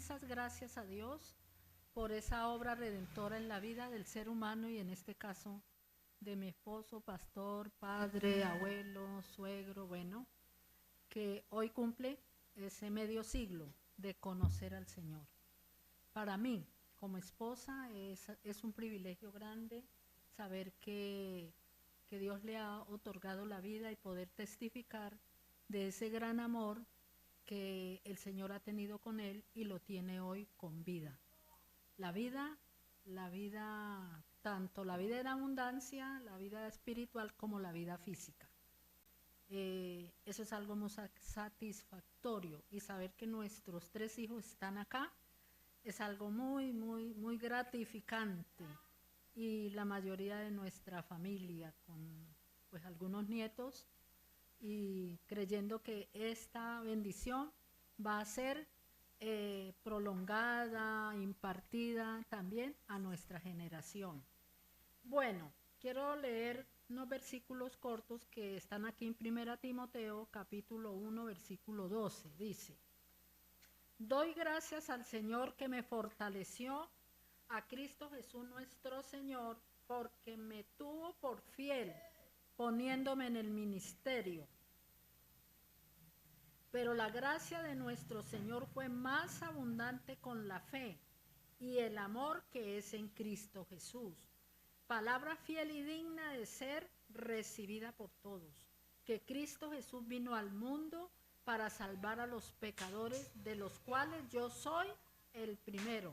inmensas gracias a Dios por esa obra redentora en la vida del ser humano y en este caso de mi esposo, pastor, padre, abuelo, suegro, bueno, que hoy cumple ese medio siglo de conocer al Señor. Para mí, como esposa, es un privilegio grande saber que Dios le ha otorgado la vida y poder testificar de ese gran amor que el Señor ha tenido con él y lo tiene hoy con vida. La vida, tanto la vida en abundancia, la vida espiritual como la vida física. Eso es algo muy satisfactorio y saber que nuestros 3 hijos están acá es algo muy, muy, muy gratificante y la mayoría de nuestra familia con pues algunos nietos y creyendo que esta bendición va a ser prolongada, impartida también a nuestra generación. Bueno, quiero leer unos versículos cortos que están aquí en 1 Timoteo, capítulo 1, versículo 12. Dice: doy gracias al Señor que me fortaleció, a Cristo Jesús nuestro Señor, porque me tuvo por fiel, poniéndome en el ministerio. Pero la gracia de nuestro Señor fue más abundante con la fe y el amor que es en Cristo Jesús. Palabra fiel y digna de ser recibida por todos, que Cristo Jesús vino al mundo para salvar a los pecadores, de los cuales yo soy el primero.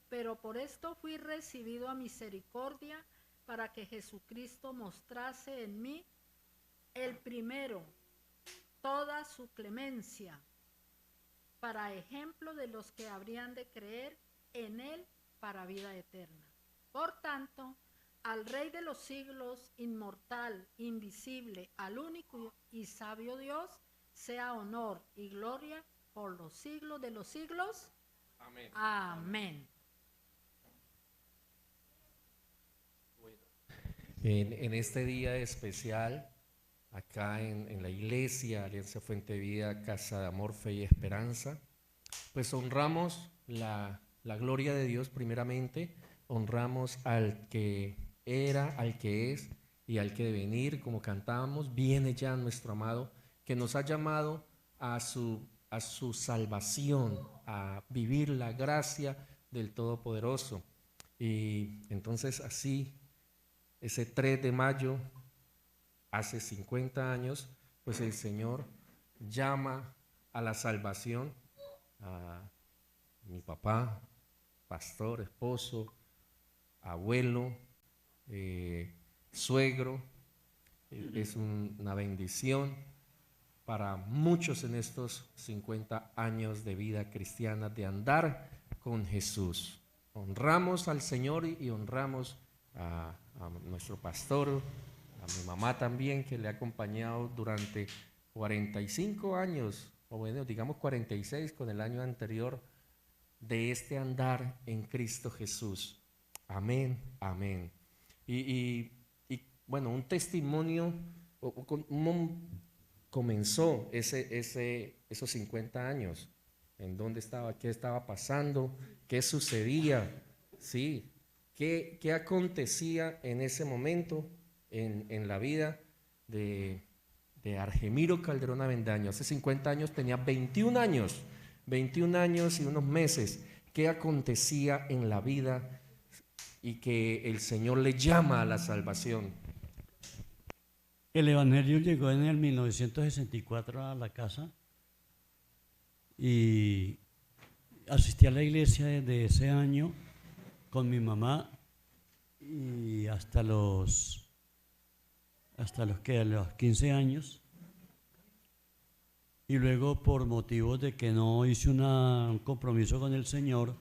Pero por esto fui recibido a misericordia, para que Jesucristo mostrase en mí, el primero, toda su clemencia, para ejemplo de los que habrían de creer en él para vida eterna. Por tanto, al Rey de los siglos, inmortal, invisible, al único y sabio Dios, sea honor y gloria por los siglos de los siglos. Amén. Amén. En este día especial, acá en la iglesia Alianza Fuente de Vida, Casa de Amor, Fe y Esperanza, pues honramos la gloria de Dios primeramente, honramos al que era, al que es y al que debe venir, como cantábamos, viene ya nuestro amado, que nos ha llamado a su salvación, a vivir la gracia del Todopoderoso. Y entonces así, ese 3 de mayo, hace 50 años, pues el Señor llama a la salvación a mi papá, pastor, esposo, abuelo, suegro. Es una bendición para muchos en estos 50 años de vida cristiana, de andar con Jesús. Honramos al Señor y honramos a nuestro pastor, a mi mamá también, que le ha acompañado durante 45 años, o bueno, digamos 46 con el año anterior, de este andar en Cristo Jesús. Amén, amén. Y bueno, un testimonio, ¿cómo comenzó esos 50 años? ¿En dónde estaba? ¿Qué estaba pasando? ¿Qué sucedía? ¿Sí? ¿Qué acontecía en ese momento en la vida de Argemiro Calderón Avendaño? Hace 50 años tenía 21 años y unos meses. ¿Qué acontecía en la vida y que el Señor le llama a la salvación? El Evangelio llegó en el 1964 a la casa y asistí a la iglesia desde ese año con mi mamá y hasta los 15 años. Y luego, por motivos de que no hice un compromiso con el Señor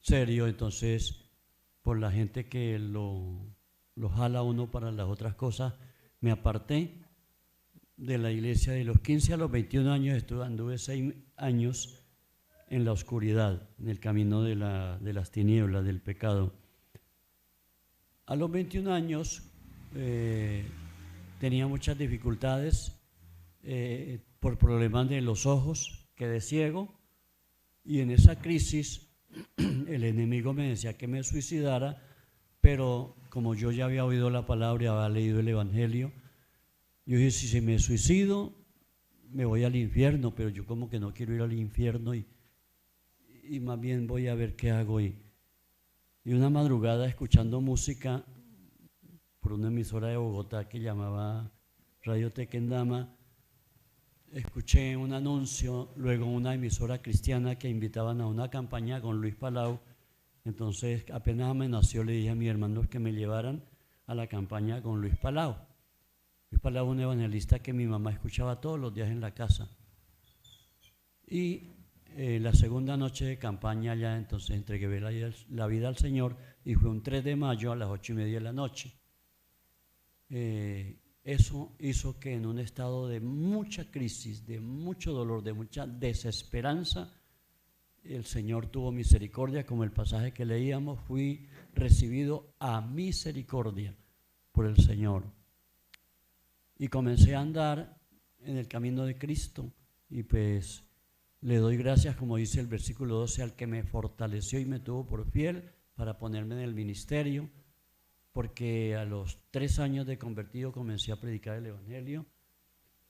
serio, entonces por la gente que lo jala uno para las otras cosas, me aparté de la iglesia. De los 15 a los 21 años anduve 6 años en la oscuridad, en el camino de las tinieblas, del pecado. A los 21 años tenía muchas dificultades por problemas de los ojos, quedé ciego Y en esa crisis el enemigo me decía que me suicidara, pero como yo ya había oído la palabra y había leído el Evangelio, yo dije, si me suicido, me voy al infierno, pero yo como que no quiero ir al infierno y más bien voy a ver qué hago. Y una madrugada, escuchando música por una emisora de Bogotá que llamaba Radio Tequendama, escuché un anuncio, luego una emisora cristiana que invitaban a una campaña con Luis Palau. Entonces apenas me nació, le dije a mis hermanos que me llevaran a la campaña con Luis Palau. Luis Palau, un evangelista que mi mamá escuchaba todos los días en la casa. Y la segunda noche de campaña ya entonces entregué la vida al Señor, y fue un 3 de mayo a las 8:30 de la noche. Eso hizo que en un estado de mucha crisis, de mucho dolor, de mucha desesperanza, el Señor tuvo misericordia, como el pasaje que leíamos, fui recibido a misericordia por el Señor. Y comencé a andar en el camino de Cristo, y pues le doy gracias, como dice el versículo 12, al que me fortaleció y me tuvo por fiel para ponerme en el ministerio, porque a los 3 años de convertido comencé a predicar el Evangelio,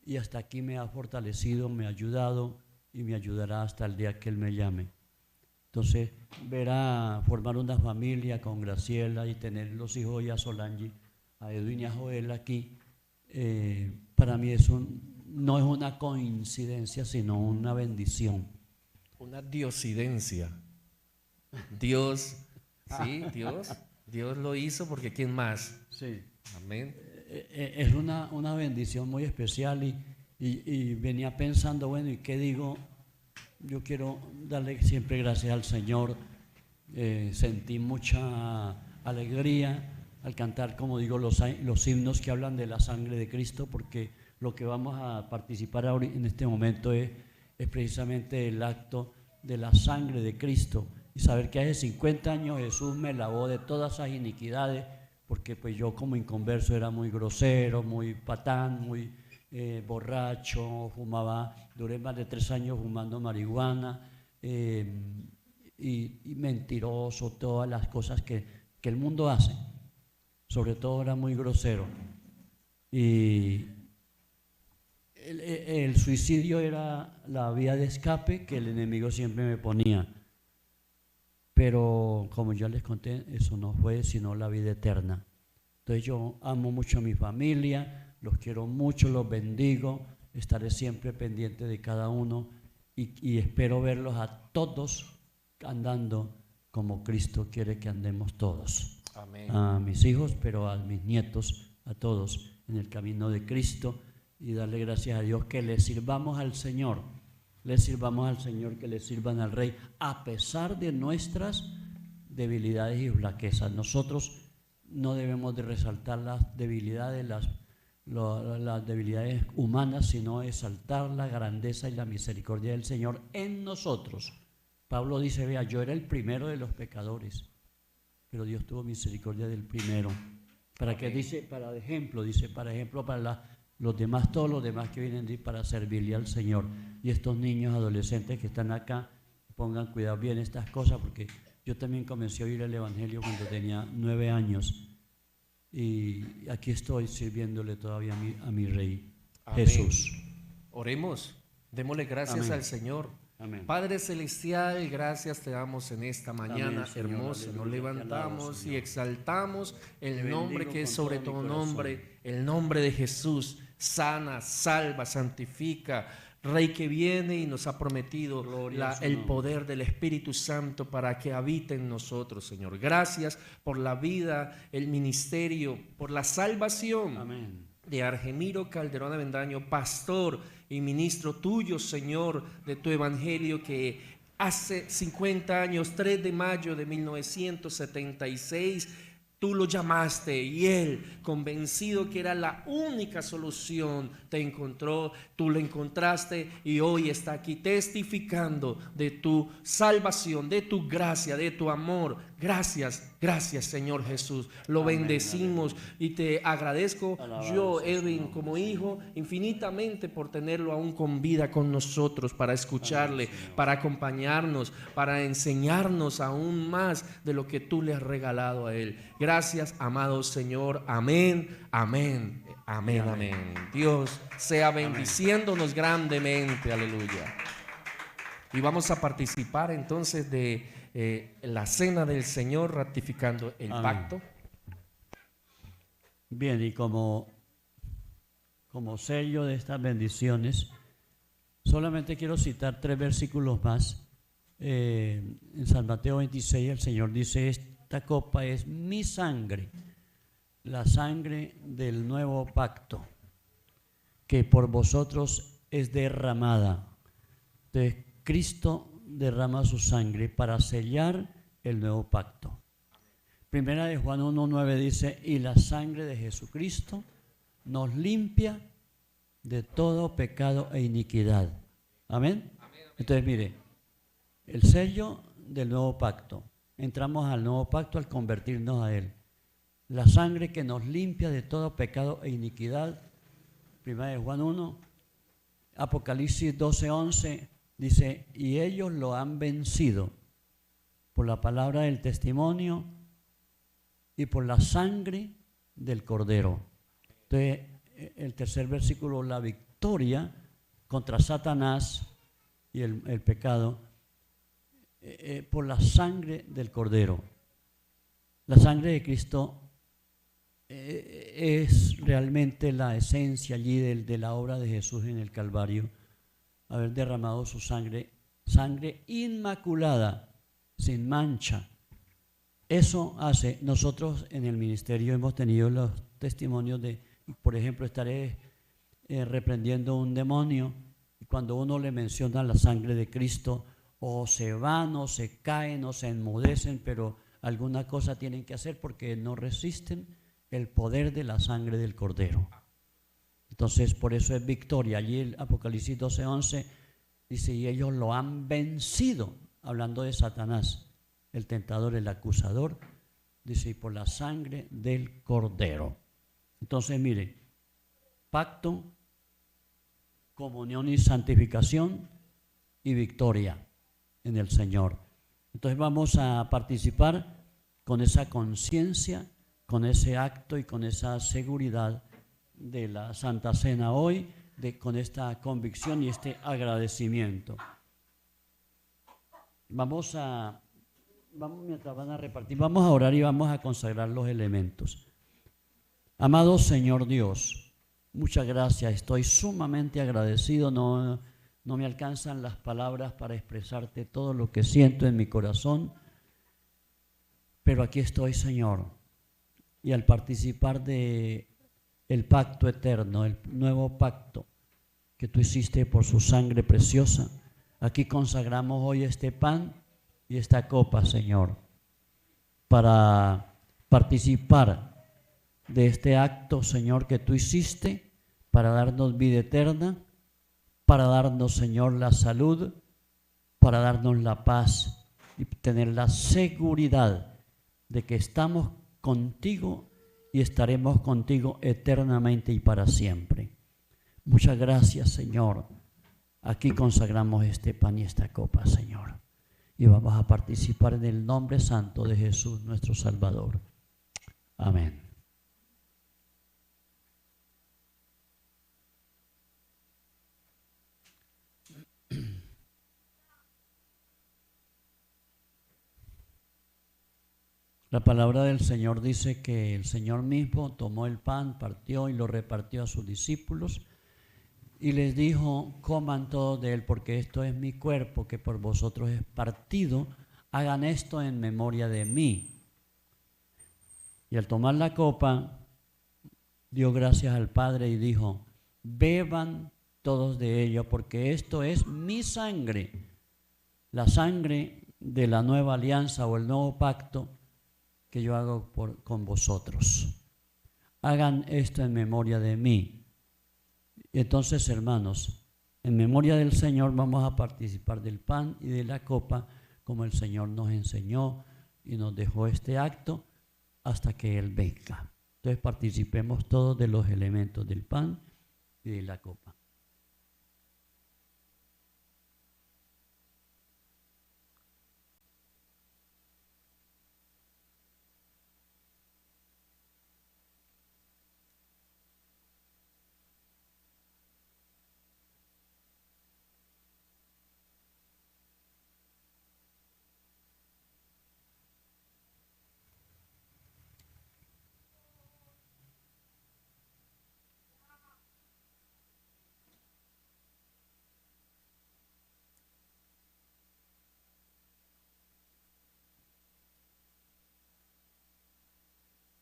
y hasta aquí me ha fortalecido, me ha ayudado y me ayudará hasta el día que Él me llame. Entonces, formar una familia con Graciela y tener los hijos y a Solange, a Edwin y a Joel aquí, para mí no es una coincidencia, sino una bendición. Una diosidencia. Dios, sí, Dios lo hizo, porque ¿quién más? Sí. Amén. Es una bendición muy especial, y venía pensando, bueno, ¿y qué digo? Yo quiero darle siempre gracias al Señor. Sentí mucha alegría al cantar, como digo, los himnos que hablan de la sangre de Cristo, porque lo que vamos a participar ahora en este momento es precisamente el acto de la sangre de Cristo, y saber que hace 50 años Jesús me lavó de todas esas iniquidades, porque pues yo como inconverso era muy grosero, muy patán, muy borracho, duré más de 3 años fumando marihuana, y mentiroso, todas las cosas que el mundo hace. Sobre todo era muy grosero, y el suicidio era la vía de escape que el enemigo siempre me ponía, pero como ya les conté, eso no fue sino la vida eterna. Entonces yo amo mucho a mi familia, los quiero mucho, los bendigo, estaré siempre pendiente de cada uno, y espero verlos a todos andando como Cristo quiere que andemos todos. Amén. A mis hijos, pero a mis nietos, a todos en el camino de Cristo, y darle gracias a Dios, que le sirvamos al Señor, que le sirvan al Rey, a pesar de nuestras debilidades y flaquezas. Nosotros no debemos de resaltar las debilidades, las debilidades humanas, sino exaltar la grandeza y la misericordia del Señor en nosotros. Pablo dice, vea, yo era el primero de los pecadores, pero Dios tuvo misericordia del primero. ¿Para qué? Dice, para ejemplo, para los demás, todos los demás que vienen para servirle al Señor. Y estos niños, adolescentes que están acá, pongan cuidado bien estas cosas, porque yo también comencé a oír el Evangelio cuando tenía 9 años, y aquí estoy sirviéndole todavía a mi Rey. Amén. Jesús. Oremos, démosle gracias. Amén. Al Señor. Amén. Padre Celestial, gracias te damos en esta mañana. Amén, hermosa. Nos levantamos y exaltamos el nombre que es sobre todo nombre, el nombre de Jesús. Sana, salva, santifica, Rey que viene y nos ha prometido el poder del Espíritu Santo para que habite en nosotros, Señor. Gracias por la vida, el ministerio, por la salvación. Amén. De Argemiro Calderón Avendaño, pastor y ministro tuyo, Señor, de tu evangelio, que hace 50 años, 3 de mayo de 1976, tú lo llamaste, y él, convencido que era la única solución, te encontró, tú lo encontraste, y hoy está aquí testificando de tu salvación, de tu gracia, de tu amor. Gracias Gracias, Señor Jesús. Lo Amén, bendecimos y te agradezco yo, Alabado sea su Edwin, nombre. como hijo, infinitamente por tenerlo aún con vida con nosotros, para escucharle, Amén, Señor. para acompañarnos, para enseñarnos aún más de lo que tú le has regalado a él. Gracias, amado Señor. Amén, amén, amén, Amén. amén. Dios sea bendiciéndonos grandemente. Aleluya. Y vamos a participar entonces de la cena del Señor, ratificando el Amén. pacto. Bien, y como sello de estas bendiciones, solamente quiero citar 3 versículos más. En San Mateo 26 el Señor dice: esta copa es mi sangre, la sangre del nuevo pacto, que por vosotros es derramada. Entonces Cristo derrama su sangre para sellar el nuevo pacto. Primera de Juan 1:9 dice: y la sangre de Jesucristo nos limpia de todo pecado e iniquidad. Amén. Entonces mire, el sello del nuevo pacto. Entramos al nuevo pacto al convertirnos a él. La sangre que nos limpia de todo pecado e iniquidad. Primera de Juan 1. Apocalipsis 12:11 dice: y ellos lo han vencido por la palabra del testimonio y por la sangre del Cordero. Entonces, el tercer versículo, la victoria contra Satanás y el pecado por la sangre del Cordero. La sangre de Cristo es realmente la esencia allí de la obra de Jesús en el Calvario, haber derramado su sangre, sangre inmaculada, sin mancha. Eso hace, nosotros en el ministerio hemos tenido los testimonios de, por ejemplo, estaré reprendiendo un demonio, y cuando uno le menciona la sangre de Cristo, o se van, o se caen, o se enmudecen, pero alguna cosa tienen que hacer porque no resisten el poder de la sangre del Cordero. Entonces, por eso es victoria. Allí el Apocalipsis 12:11 dice: y ellos lo han vencido, hablando de Satanás, el tentador, el acusador, dice, y por la sangre del Cordero. Entonces, mire, pacto, comunión y santificación y victoria en el Señor. Entonces vamos a participar con esa conciencia, con ese acto y con esa seguridad de la Santa Cena hoy, con esta convicción y este agradecimiento. Mientras van a repartir, vamos a orar y vamos a consagrar los elementos. Amado Señor Dios, muchas gracias, estoy sumamente agradecido, no me alcanzan las palabras para expresarte todo lo que siento en mi corazón, pero aquí estoy, Señor, y al participar de el pacto eterno, el nuevo pacto que tú hiciste por su sangre preciosa, aquí consagramos hoy este pan y esta copa, Señor, para participar de este acto, Señor, que tú hiciste para darnos vida eterna, para darnos, Señor, la salud, para darnos la paz y tener la seguridad de que estamos contigo y estaremos contigo eternamente y para siempre. Muchas gracias, Señor. Aquí consagramos este pan y esta copa, Señor, y vamos a participar en el nombre santo de Jesús, nuestro Salvador. Amén. La palabra del Señor dice que el Señor mismo tomó el pan, partió y lo repartió a sus discípulos y les dijo: coman todos de él, porque esto es mi cuerpo que por vosotros es partido, hagan esto en memoria de mí. Y al tomar la copa, dio gracias al Padre y dijo: beban todos de ello, porque esto es mi sangre, la sangre de la nueva alianza o el nuevo pacto que yo hago con vosotros. Hagan esto en memoria de mí. Y entonces, hermanos, en memoria del Señor vamos a participar del pan y de la copa como el Señor nos enseñó y nos dejó este acto hasta que Él venga. Entonces participemos todos de los elementos del pan y de la copa.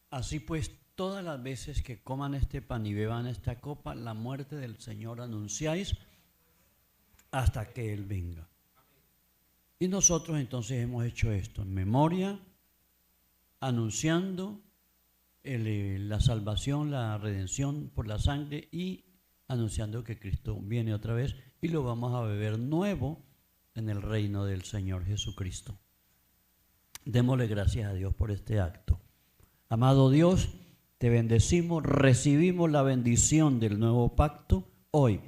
Así pues, todas las veces que coman este pan y beban esta copa, la muerte del Señor anunciáis hasta que Él venga. Y nosotros entonces hemos hecho esto en memoria, anunciando la salvación, la redención por la sangre y anunciando que Cristo viene otra vez y lo vamos a beber nuevo en el reino del Señor Jesucristo. Démosle gracias a Dios por este acto. Amado Dios, te bendecimos, recibimos la bendición del nuevo pacto hoy.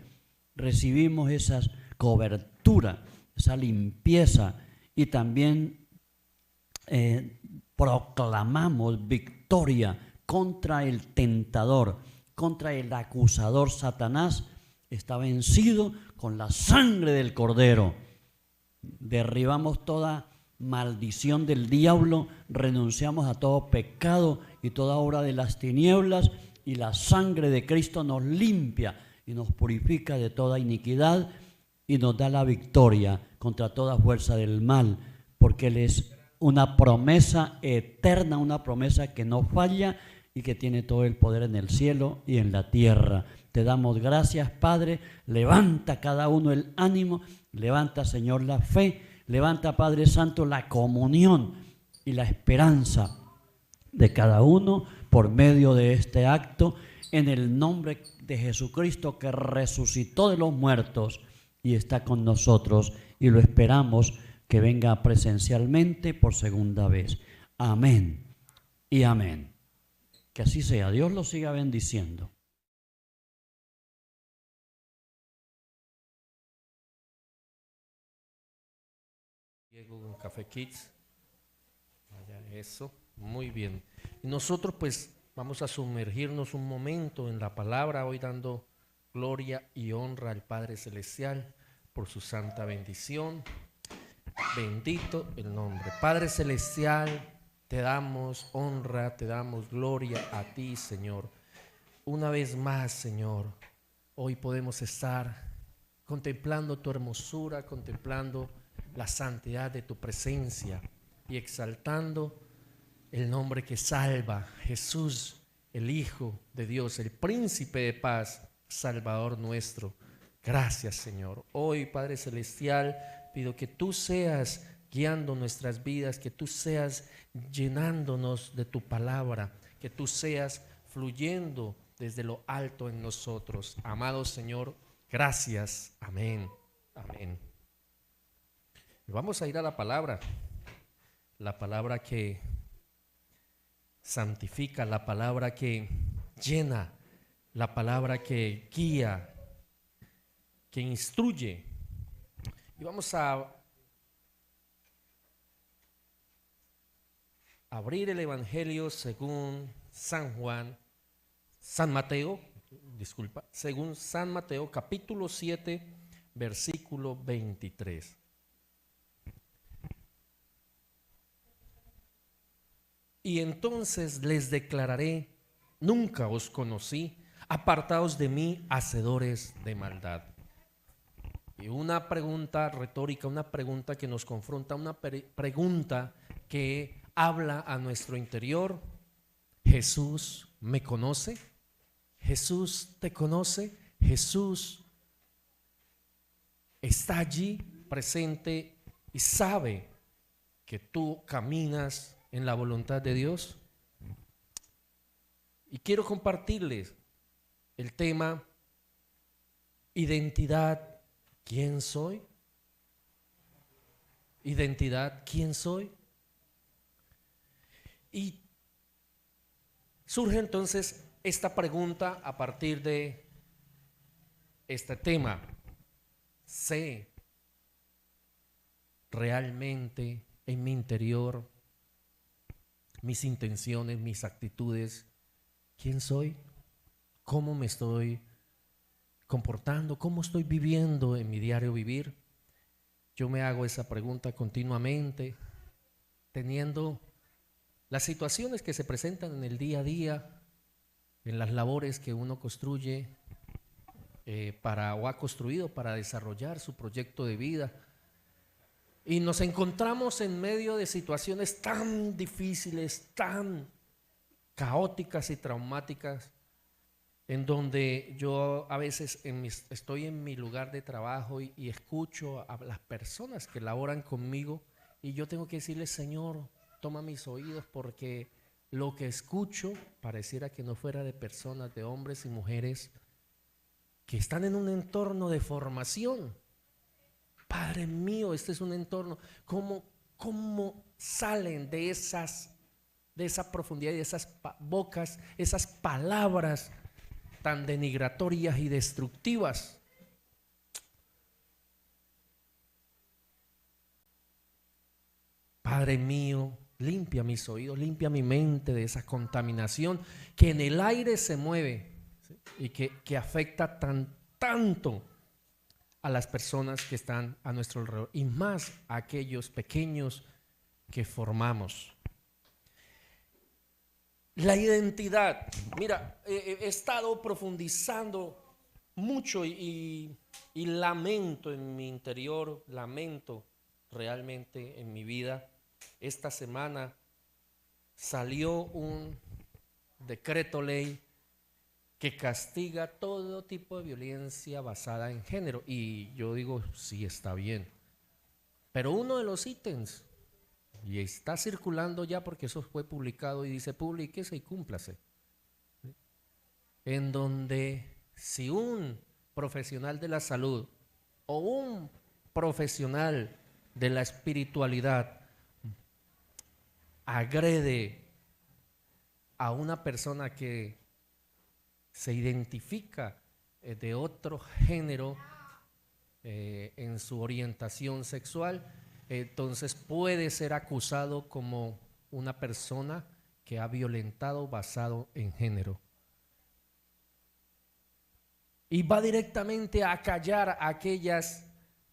Recibimos esa cobertura, esa limpieza y también proclamamos victoria contra el tentador, contra el acusador. Satanás está vencido con la sangre del Cordero. Derribamos toda maldición del diablo, renunciamos a todo pecado y toda obra de las tinieblas, y la sangre de Cristo nos limpia y nos purifica de toda iniquidad y nos da la victoria contra toda fuerza del mal, porque Él es una promesa eterna, una promesa que no falla y que tiene todo el poder en el cielo y en la tierra. Te damos gracias, Padre. Levanta cada uno el ánimo, levanta, Señor, la fe. Levanta, Padre Santo, la comunión y la esperanza de cada uno por medio de este acto, en el nombre de Jesucristo, que resucitó de los muertos y está con nosotros, y lo esperamos que venga presencialmente por segunda vez. Amén y amén. Que así sea. Dios los siga bendiciendo. Con Café Kids. Eso, muy bien. Y nosotros pues vamos a sumergirnos un momento en la palabra, hoy dando gloria y honra al Padre Celestial por su santa bendición. Bendito el nombre. Padre Celestial, te damos honra, te damos gloria a ti, Señor. Una vez más, Señor, hoy podemos estar contemplando tu hermosura, contemplando la santidad de tu presencia y exaltando el nombre que salva, Jesús, el Hijo de Dios, el Príncipe de paz, Salvador nuestro. Gracias, Señor. Hoy, Padre Celestial, pido que tú seas guiando nuestras vidas, que tú seas llenándonos de tu palabra, que tú seas fluyendo desde lo alto en nosotros. Amado Señor, gracias. Amén. Amén. Vamos a ir a la palabra que santifica, la palabra que llena, la palabra que guía, que instruye. Y vamos a abrir el Evangelio según según San Mateo, capítulo 7, versículo 23. Y entonces les declararé: nunca os conocí, apartaos de mí, hacedores de maldad. Y una pregunta retórica, una pregunta que nos confronta, una pregunta que habla a nuestro interior: ¿Jesús me conoce? ¿Jesús te conoce? ¿Jesús está allí presente y sabe que tú caminas en la voluntad de Dios? Y quiero compartirles el tema identidad, ¿quién soy? Identidad, ¿quién soy? Y surge entonces esta pregunta a partir de este tema. ¿Sé realmente en mi interior, mis intenciones, mis actitudes, quién soy? ¿Cómo me estoy comportando? ¿Cómo estoy viviendo en mi diario vivir? Yo me hago esa pregunta continuamente, teniendo las situaciones que se presentan en el día a día, en las labores que uno construye o ha construido para desarrollar su proyecto de vida. Y nos encontramos en medio de situaciones tan difíciles, tan caóticas y traumáticas, en donde yo a veces estoy en mi lugar de trabajo y escucho a las personas que laboran conmigo, y yo tengo que decirle: Señor, toma mis oídos, porque lo que escucho pareciera que no fuera de personas, de hombres y mujeres que están en un entorno de formación. Padre mío, este es un entorno. ¿Cómo salen de esa profundidad y de esas bocas, esas palabras tan denigratorias y destructivas? Padre mío, limpia mis oídos, limpia mi mente de esa contaminación que en el aire se mueve, ¿sí? Y que afecta tanto a las personas que están a nuestro alrededor, y más a aquellos pequeños que formamos. La identidad. Mira, he estado profundizando mucho y lamento en mi interior, lamento realmente en mi vida. Esta semana salió un decreto ley que castiga todo tipo de violencia basada en género, y yo digo, sí, está bien, pero uno de los ítems, y está circulando ya porque eso fue publicado, y dice: publíquese y cúmplase, ¿sí? En donde si un profesional de la salud o un profesional de la espiritualidad agrede a una persona que se identifica de otro género en su orientación sexual, entonces puede ser acusado como una persona que ha violentado basado en género. Y va directamente a acallar a aquellas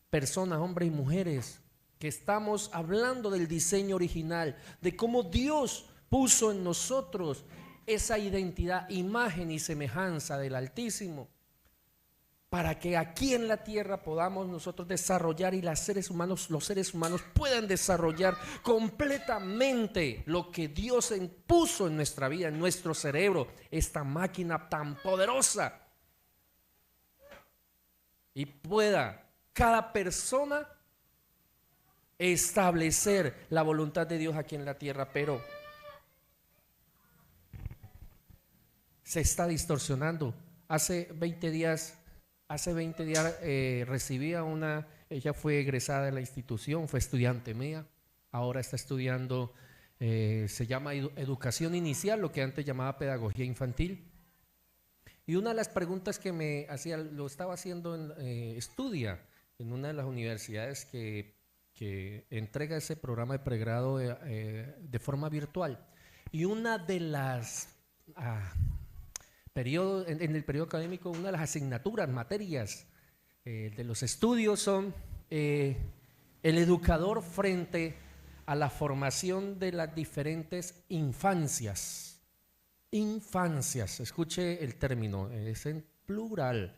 personas, hombres y mujeres, que estamos hablando del diseño original, de cómo Dios puso en nosotros esa identidad, imagen y semejanza del Altísimo, para que aquí en la tierra podamos nosotros desarrollar, y los seres humanos puedan desarrollar completamente lo que Dios puso en nuestra vida, en nuestro cerebro, esta máquina tan poderosa, y pueda cada persona establecer la voluntad de Dios aquí en la tierra. Pero se está distorsionando. Hace 20 días recibí a ella fue egresada de la institución, fue estudiante mía, ahora está estudiando, se llama educación inicial, lo que antes llamaba pedagogía infantil. Y una de las preguntas que me hacía, lo estaba haciendo estudia en una de las universidades que entrega ese programa de pregrado de forma virtual. Y una de las en el periodo académico, una de las asignaturas, materias de los estudios son el educador frente a la formación de las diferentes infancias. Infancias, escuche el término, es en plural.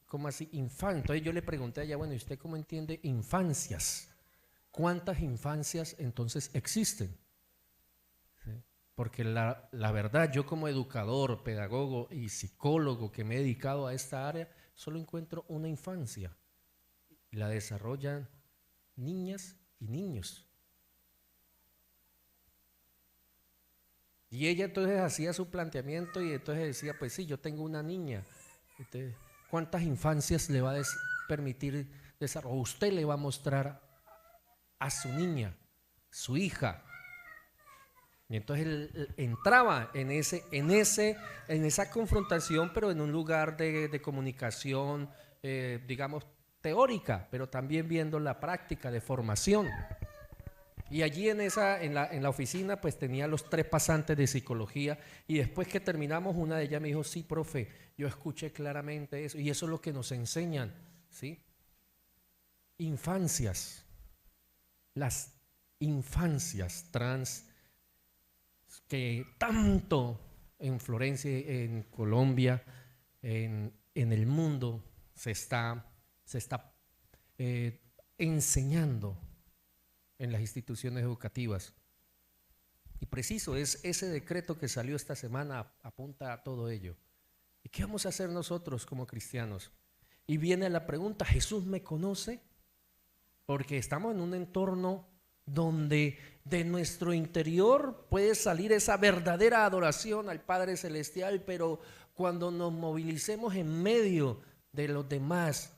¿Cómo así? Entonces yo le pregunté a ella: bueno, ¿y usted cómo entiende infancias? ¿Cuántas infancias entonces existen? ¿Sí? Porque la verdad, yo como educador, pedagogo y psicólogo que me he dedicado a esta área, solo encuentro una infancia, y la desarrollan niñas y niños. Y ella entonces hacía su planteamiento, y entonces decía: pues sí, yo tengo una niña. Entonces, ¿cuántas infancias le va a permitir desarrollar? O usted le va a mostrar a su niña, su hija. Y entonces él entraba en esa confrontación, pero en un lugar de comunicación, digamos, teórica, pero también viendo la práctica de formación. Y allí en la oficina pues tenía los 3 pasantes de psicología, y después que terminamos una de ellas me dijo: sí, profe, yo escuché claramente eso, y eso es lo que nos enseñan, ¿sí? Infancias, las infancias trans que tanto en Florencia, en Colombia, en el mundo se está enseñando en las instituciones educativas. Y preciso, es ese decreto que salió esta semana, apunta a todo ello. ¿Y qué vamos a hacer nosotros como cristianos? Y viene la pregunta: ¿Jesús me conoce? Porque estamos en un entorno donde de nuestro interior puede salir esa verdadera adoración al Padre Celestial, pero cuando nos movilicemos en medio de los demás,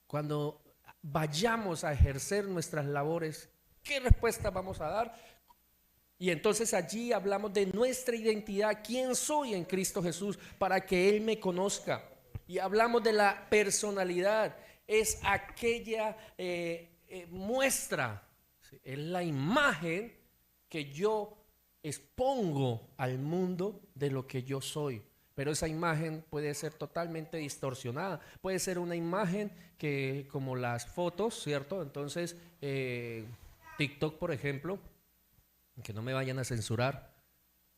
cuando vayamos a ejercer nuestras labores, ¿qué respuesta vamos a dar? Y entonces allí hablamos de nuestra identidad, quién soy en Cristo Jesús, para que Él me conozca. Y hablamos de la personalidad, es aquella muestra, es la imagen que yo expongo al mundo de lo que yo soy. Pero esa imagen puede ser totalmente distorsionada, puede ser una imagen que, como las fotos, ¿cierto? Entonces TikTok, por ejemplo, que no me vayan a censurar,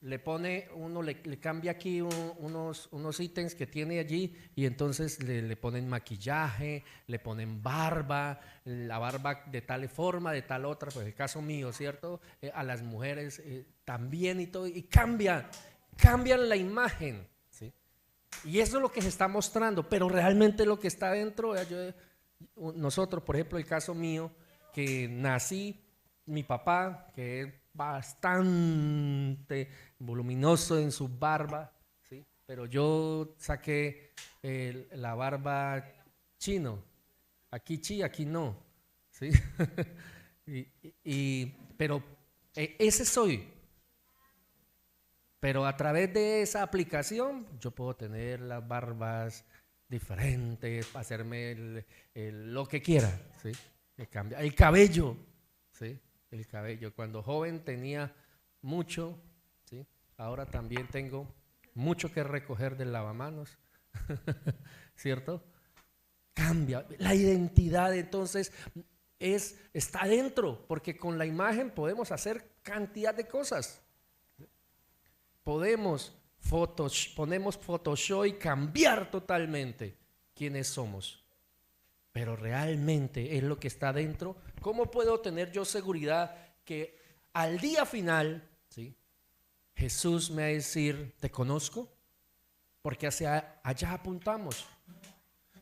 le pone uno, le cambia aquí unos ítems que tiene allí, y entonces le ponen maquillaje, le ponen barba, la barba de tal forma, de tal otra, pues el caso mío, ¿cierto? A las mujeres también, y todo, y cambian la imagen, ¿sí? Y eso es lo que se está mostrando, pero realmente lo que está dentro, nosotros, por ejemplo, el caso mío, que nací, mi papá, que es bastante voluminoso en su barba, ¿sí? Pero yo saqué la barba chino, aquí sí, aquí no, ¿sí? Pero ese soy. Pero a través de esa aplicación yo puedo tener las barbas diferentes, hacerme lo que quiera, ¿sí? El cabello, ¿sí? El cabello. Cuando joven tenía mucho, ¿sí? Ahora también tengo mucho que recoger del lavamanos, ¿cierto? Cambia. La identidad entonces está dentro, porque con la imagen podemos hacer cantidad de cosas. Ponemos Photoshop y cambiar totalmente quiénes somos. Pero realmente es lo que está dentro. ¿Cómo puedo tener yo seguridad que al día final, ¿sí?, Jesús me va a decir: te conozco? Porque hacia allá apuntamos.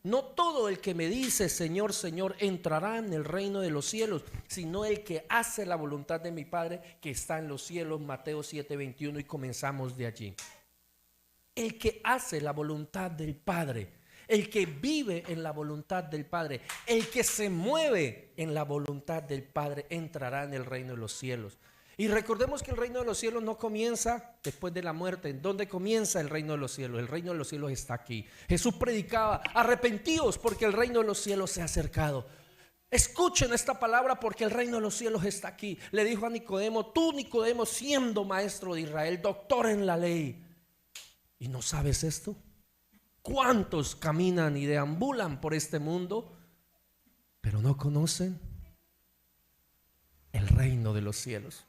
No todo el que me dice Señor, Señor entrará en el reino de los cielos, sino el que hace la voluntad de mi Padre que está en los cielos. Mateo 7:21, y comenzamos de allí. El que hace la voluntad del Padre, el que vive en la voluntad del Padre, el que se mueve en la voluntad del Padre, entrará en el reino de los cielos. Y recordemos que el reino de los cielos no comienza después de la muerte. ¿En dónde comienza el reino de los cielos? El reino de los cielos está aquí. Jesús predicaba: arrepentíos porque el reino de los cielos se ha acercado. Escuchen esta palabra porque el reino de los cielos está aquí. Le dijo a Nicodemo: tú, Nicodemo, siendo maestro de Israel, doctor en la ley, ¿y no sabes esto? ¿Cuántos caminan y deambulan por este mundo, pero no conocen el reino de los cielos?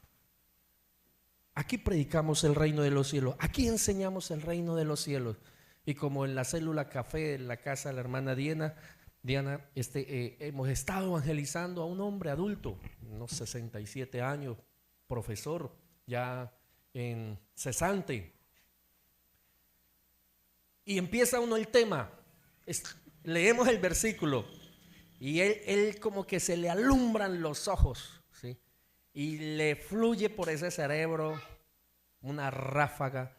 Aquí predicamos el reino de los cielos, aquí enseñamos el reino de los cielos. Y como en la célula café en la casa de la hermana Diana, hemos estado evangelizando a un hombre adulto, unos 67 años, profesor ya en cesante. Y empieza uno el tema, leemos el versículo y él como que se le alumbran los ojos, ¿sí? Y le fluye por ese cerebro una ráfaga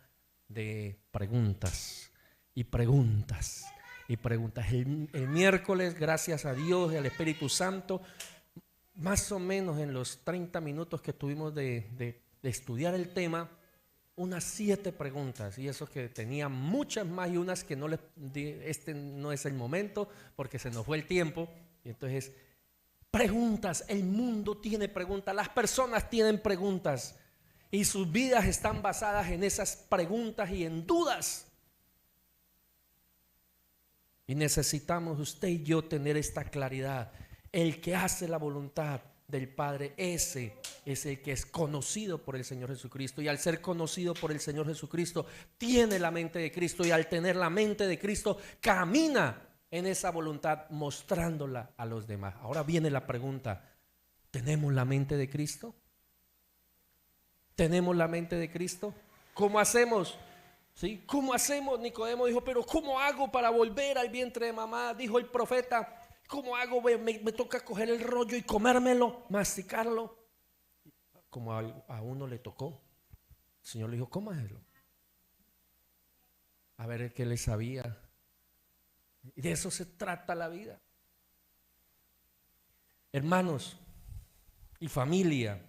de preguntas y preguntas y preguntas. El miércoles, gracias a Dios y al Espíritu Santo, más o menos en los 30 minutos que tuvimos de de estudiar el tema, unas 7 preguntas, y eso que tenía muchas más y unas que no les di, este no es el momento porque se nos fue el tiempo. Y entonces, preguntas, el mundo tiene preguntas, las personas tienen preguntas y sus vidas están basadas en esas preguntas y en dudas. Y necesitamos usted y yo tener esta claridad. El que hace la voluntad del Padre, ese es el que es conocido por el Señor Jesucristo, y al ser conocido por el Señor Jesucristo tiene la mente de Cristo, y al tener la mente de Cristo camina en esa voluntad mostrándola a los demás. Ahora viene la pregunta: ¿tenemos la mente de Cristo? ¿Tenemos la mente de Cristo? ¿Cómo hacemos? ¿Sí? ¿Cómo hacemos? Nicodemo dijo: pero ¿cómo hago para volver al vientre de mamá? Dijo el profeta: ¿cómo hago? Me toca coger el rollo y comérmelo, masticarlo. Como a uno le tocó. El Señor le dijo: cómaselo. A ver qué le sabía. Y de eso se trata la vida. Hermanos y familia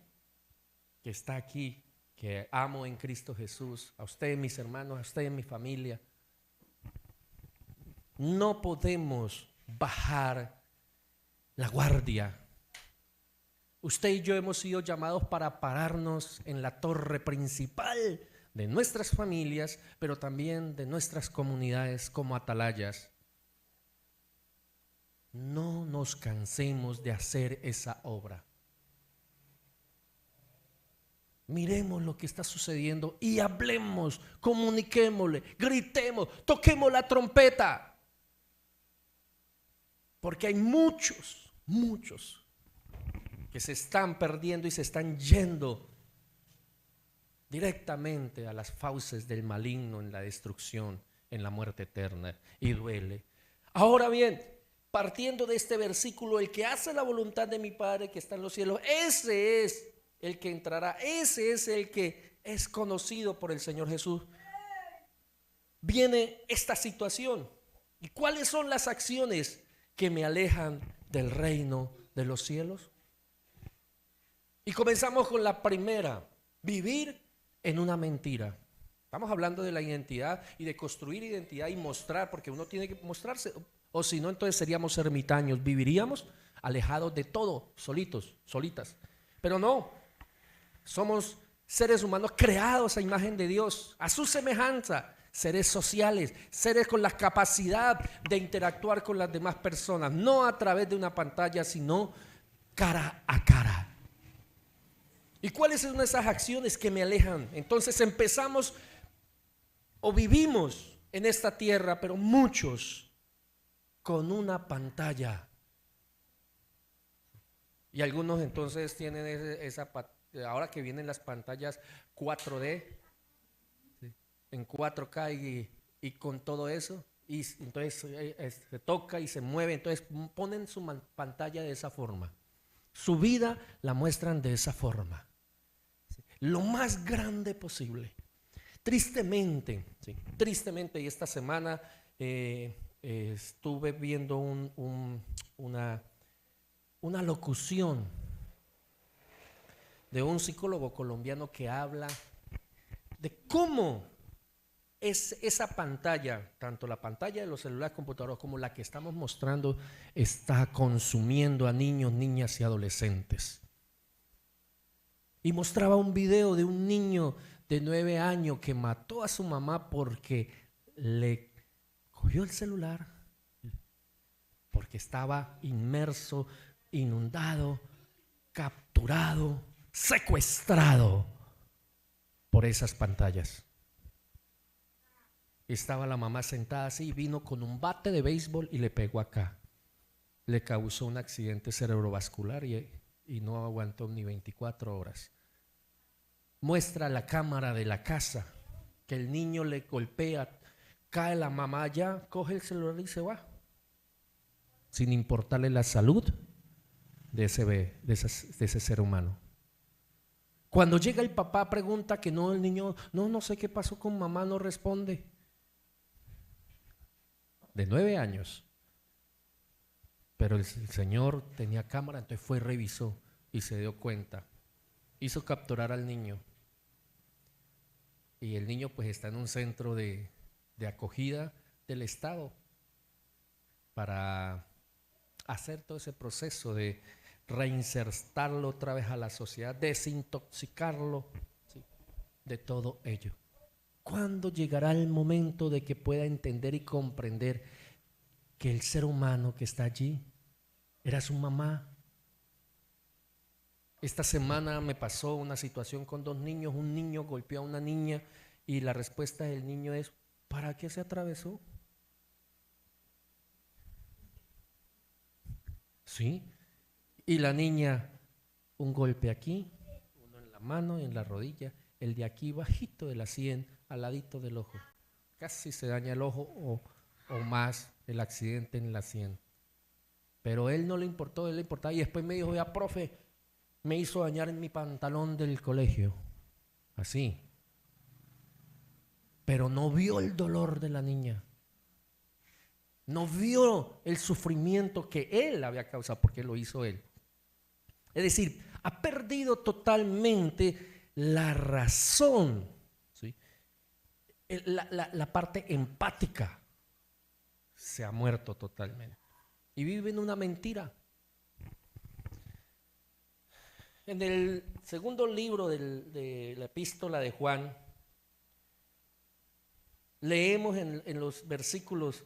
que está aquí, que amo en Cristo Jesús, a ustedes mis hermanos, a ustedes mi familia, no podemos bajar la guardia. Usted y yo hemos sido llamados para pararnos en la torre principal de nuestras familias, pero también de nuestras comunidades como atalayas. No nos cansemos de hacer esa obra. Miremos lo que está sucediendo y hablemos, comuniquémosle, gritemos, toquemos la trompeta. Porque hay muchos que se están perdiendo y se están yendo directamente a las fauces del maligno, en la destrucción, en la muerte eterna, y duele. Ahora bien, partiendo de este versículo, el que hace la voluntad de mi Padre que está en los cielos, ese es el que entrará, ese es el que es conocido por el Señor Jesús. Viene esta situación. ¿Y cuáles son las acciones que me alejan del reino de los cielos? Y comenzamos con la primera: vivir en una mentira. Estamos hablando de la identidad y de construir identidad y mostrar, porque uno tiene que mostrarse, o si no, entonces seríamos ermitaños, viviríamos alejados de todo, solitos, solitas. Pero no, somos seres humanos creados a imagen de Dios, a su semejanza, seres sociales, seres con la capacidad de interactuar con las demás personas, no a través de una pantalla, sino cara a cara. ¿Y cuáles son esas acciones que me alejan? Entonces empezamos o vivimos en esta tierra, pero muchos con una pantalla. Y algunos entonces tienen esa, ahora que vienen las pantallas 4D, ¿sí?, en 4K y con todo eso, y entonces se toca y se mueve, entonces ponen su pantalla de esa forma. Su vida la muestran de esa forma, ¿sí?, lo más grande posible. Tristemente, ¿sí?, tristemente, y esta semana estuve viendo una locución de un psicólogo colombiano que habla de cómo es esa pantalla, tanto la pantalla de los celulares, computadoras, como la que estamos mostrando, está consumiendo a niños, niñas y adolescentes. Y mostraba un video de un niño de 9 años que mató a su mamá porque le cogió el celular, porque estaba inmerso, inundado, capturado, secuestrado por esas pantallas. Estaba la mamá sentada así y vino con un bate de béisbol y le pegó acá. Le causó un accidente cerebrovascular y no aguantó ni 24 horas. Muestra la cámara de la casa que el niño le golpea, cae la mamá allá, coge el celular y se va, sin importarle la salud de ese ser humano. Cuando llega el papá, pregunta que no, el niño, no sé qué pasó con mamá, no responde. De 9 años. Pero el Señor tenía cámara, entonces fue y revisó y se dio cuenta. Hizo capturar al niño y el niño pues está en un centro de acogida del Estado para hacer todo ese proceso de reinsertarlo otra vez a la sociedad, desintoxicarlo, ¿sí?, de todo ello. ¿Cuándo llegará el momento de que pueda entender y comprender que el ser humano que está allí era su mamá? Esta semana me pasó una situación con 2 niños. Un niño golpeó a una niña y la respuesta del niño es: ¿para qué se atravesó? ¿Sí? Y la niña, un golpe aquí, uno en la mano y en la rodilla, el de aquí bajito de la sien, al ladito del ojo. Casi se daña el ojo o más el accidente en la sien. Pero él no le importó, él le importaba. Y después me dijo: ya, profe, me hizo dañar en mi pantalón del colegio. Así. Pero no vio el dolor de la niña. No vio el sufrimiento que él había causado, porque lo hizo él. Es decir, ha perdido totalmente la razón, ¿sí? La parte empática se ha muerto totalmente. Y vive en una mentira. En el segundo libro de la epístola de Juan, leemos en los versículos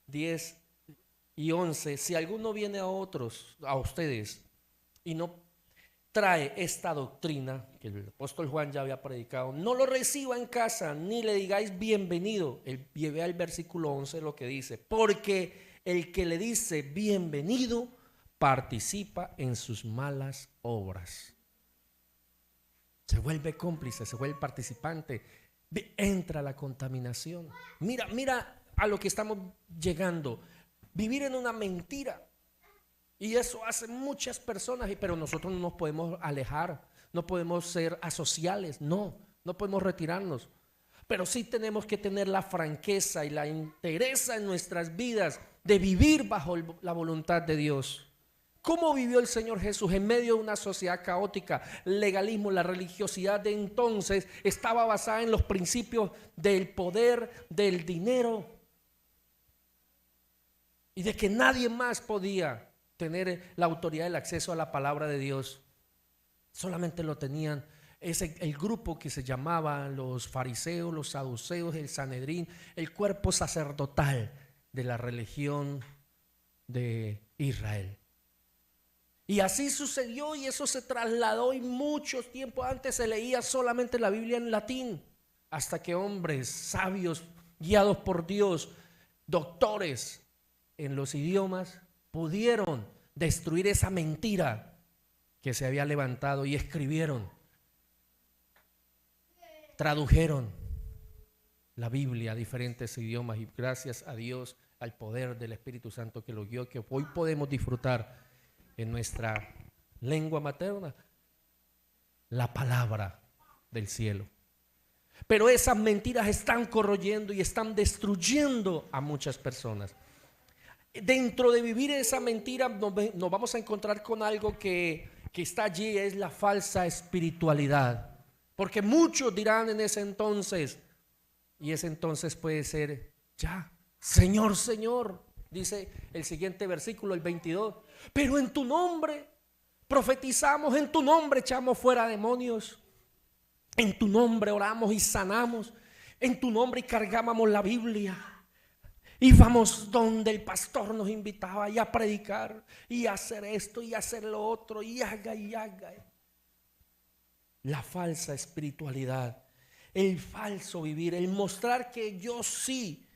10 y 11: si alguno viene a ustedes, y no trae esta doctrina que el apóstol Juan ya había predicado, no lo reciba en casa, ni le digáis bienvenido. Llevé al versículo 11 lo que dice: porque el que le dice bienvenido participa en sus malas obras. Se vuelve cómplice, se vuelve participante, entra la contaminación. Mira a lo que estamos llegando: vivir en una mentira. Y eso hacen muchas personas, pero nosotros no nos podemos alejar, no podemos ser asociales, no podemos retirarnos. Pero sí tenemos que tener la franqueza y la entereza en nuestras vidas de vivir bajo la voluntad de Dios. ¿Cómo vivió el Señor Jesús en medio de una sociedad caótica? El legalismo, la religiosidad de entonces estaba basada en los principios del poder, del dinero, y de que nadie más podía tener la autoridad, el acceso a la palabra de Dios. Solamente lo tenían el grupo que se llamaba los fariseos, los saduceos, el Sanedrín, el cuerpo sacerdotal de la religión de Israel. Y así sucedió, y eso se trasladó, y muchos tiempos antes se leía solamente la Biblia en latín, hasta que hombres sabios, guiados por Dios, doctores en los idiomas, pudieron destruir esa mentira que se había levantado, y escribieron, tradujeron la Biblia a diferentes idiomas, y gracias a Dios, al poder del Espíritu Santo que lo guió, que hoy podemos disfrutar en nuestra lengua materna la palabra del cielo. Pero esas mentiras están corroyendo y están destruyendo a muchas personas. Dentro de vivir esa mentira nos vamos a encontrar con algo que está allí, es la falsa espiritualidad. Porque muchos dirán en ese entonces, y ese entonces puede ser ya: Señor, Señor, dice el siguiente versículo, el 22, pero en tu nombre profetizamos, en tu nombre echamos fuera demonios, en tu nombre oramos y sanamos, en tu nombre cargábamos la Biblia, íbamos donde el pastor nos invitaba y a predicar y a hacer esto y a hacer lo otro y haga y haga. La falsa espiritualidad, el falso vivir, el mostrar que yo sí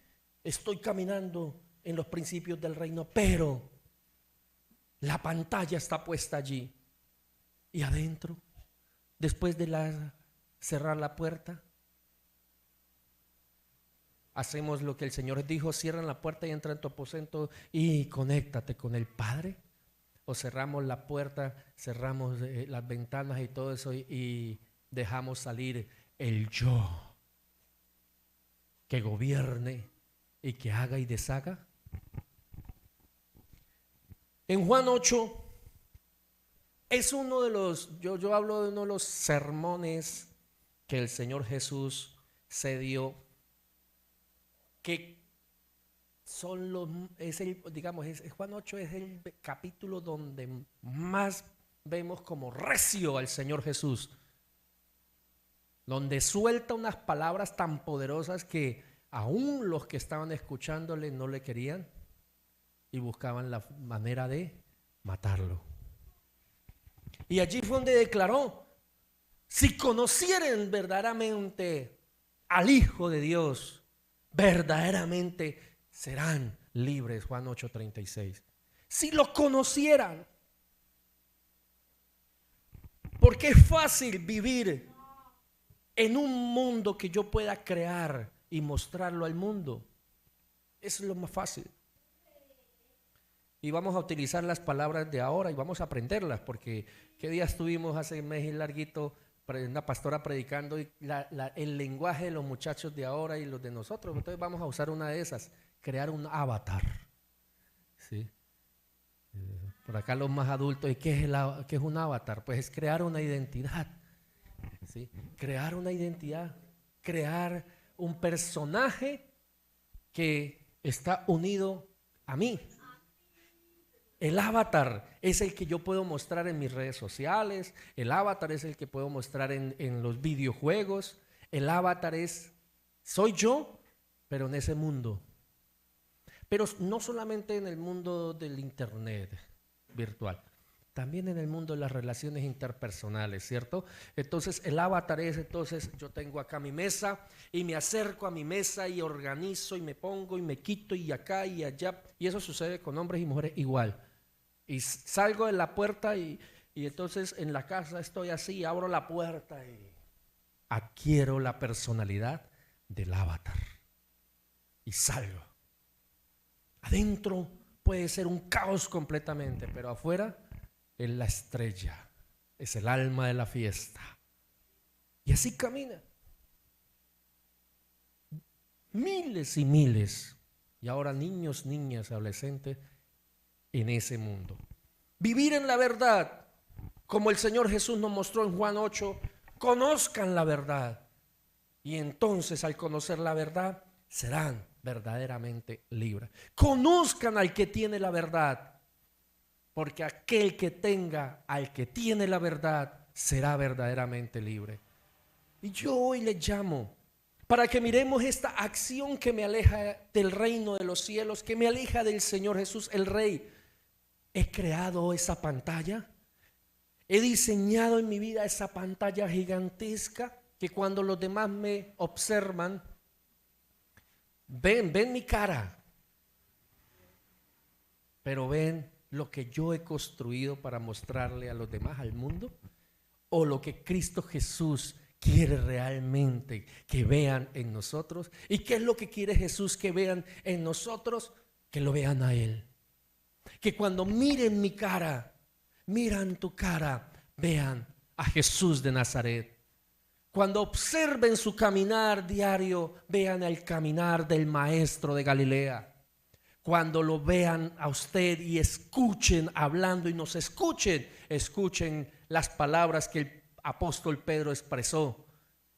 estoy caminando en los principios del reino, pero la pantalla está puesta allí, y adentro, después de cerrar la puerta, hacemos lo que el Señor dijo: cierran la puerta y entra en tu aposento y conéctate con el Padre. O cerramos la puerta, cerramos las ventanas y todo eso, y dejamos salir el yo que gobierne y que haga y deshaga. En Juan 8 es uno de los, yo hablo de uno de los sermones que el Señor Jesús se dio que son Juan 8 es el capítulo donde más vemos como recio al Señor Jesús, donde suelta unas palabras tan poderosas que aún los que estaban escuchándole no le querían y buscaban la manera de matarlo. Y allí fue donde declaró: si conocieren verdaderamente al Hijo de Dios, verdaderamente serán libres. Juan 8:36. Si lo conocieran, porque es fácil vivir en un mundo que yo pueda crear y mostrarlo al mundo. Eso es lo más fácil. Y vamos a utilizar las palabras de ahora y vamos a aprenderlas, porque qué día estuvimos hace un mes y larguito una pastora predicando y el lenguaje de los muchachos de ahora y los de nosotros. Entonces vamos a usar una de esas, crear un avatar. ¿Sí? Por acá los más adultos, ¿y qué es un avatar? Pues es crear una identidad. ¿Sí? Crear una identidad, crear un personaje que está unido a mí. El avatar es el que yo puedo mostrar en mis redes sociales, el avatar es el que puedo mostrar en los videojuegos, el avatar soy yo, pero en ese mundo. Pero no solamente en el mundo del internet virtual, también en el mundo de las relaciones interpersonales, ¿cierto? Entonces el avatar entonces yo tengo acá mi mesa y me acerco a mi mesa y organizo y me pongo y me quito y acá y allá, y eso sucede con hombres y mujeres igual. Y salgo de la puerta y entonces en la casa estoy así, abro la puerta y adquiero la personalidad del avatar y salgo. Adentro puede ser un caos completamente, pero afuera es la estrella, es el alma de la fiesta. Y así camina. Miles y miles, y ahora niños, niñas, adolescentes en ese mundo. Vivir en la verdad, como el Señor Jesús nos mostró en Juan 8, conozcan la verdad. Y entonces al conocer la verdad, serán verdaderamente libres. Conozcan al que tiene la verdad, porque aquel que tenga al que tiene la verdad será verdaderamente libre. Y yo hoy les llamo para que miremos esta acción que me aleja del reino de los cielos, que me aleja del Señor Jesús, el Rey. He creado esa pantalla, he diseñado en mi vida esa pantalla gigantesca que cuando los demás me observan, ven mi cara, pero ven lo que yo he construido para mostrarle a los demás, al mundo, o lo que Cristo Jesús quiere realmente que vean en nosotros. ¿Y qué es lo que quiere Jesús que vean en nosotros? Que lo vean a Él. Que cuando miren mi cara, miran tu cara, vean a Jesús de Nazaret. Cuando observen su caminar diario, vean el caminar del Maestro de Galilea. Cuando lo vean a usted y escuchen hablando y nos escuchen las palabras que el apóstol Pedro expresó.